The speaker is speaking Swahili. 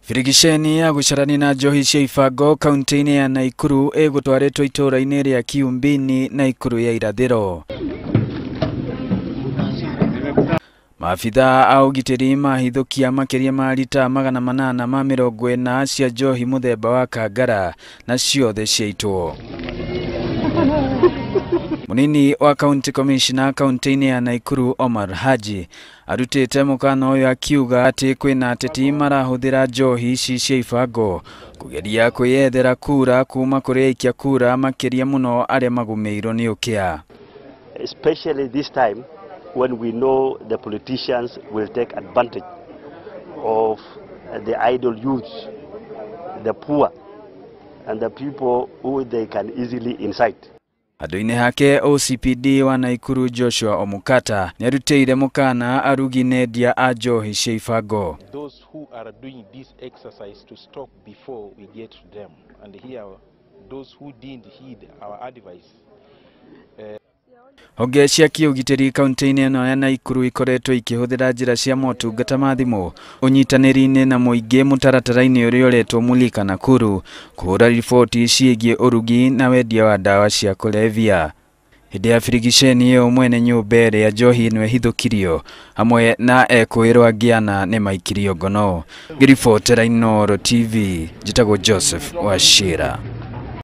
Firigisheni ya gucarani na njohi cia ibango kaunti-ini ya Naikuru egutwaritwo itura-ini ria Kiumbini Naikuru ya irathiro. Maabitha a ugitiri mahithukia makiria ma lita 840 cia njohi muthemba wa kangara na ciothe ciaitwo. Munini wa County Commissioner kaunti-ini ya Naikuru Omar Haji arutite mukana uyu akiuga ati kwina Ateti marahuthira njohi ici cia ibango kugeria kwiyethera kura kuma kuri aikia kura makiria muno aria magumeirwo ni ukia. Especially this time when we know the politicians will take advantage of the idle youths, the poor and the people who they can easily incite. Aduine hake OCPD wa Naikuru Joshua Omukata nerutire mukana arugi nedia a njohi cia ibango. Those who are doing this exercise to stop before we get to them, and here those who didn't heed our advice. Honge cia kiugitiri kaunti-ini ino ya Naikuru ikoretwo ikihuthira njira cia motungata ma thimu unyitaniri-ini na muingi mutaratara-ini uria uretwo mulika Nakuru kuhura riboti ciigie urugi na wendia wa dawa cia kulevya. Hindi ya firigisheni iyo mwene nyumba ya njohi niwe hithukirio hamwe na ekuirwo angiana ni maikirio ngono. Ngiribotera Inooro TV, njitagwo Joseph Wachira.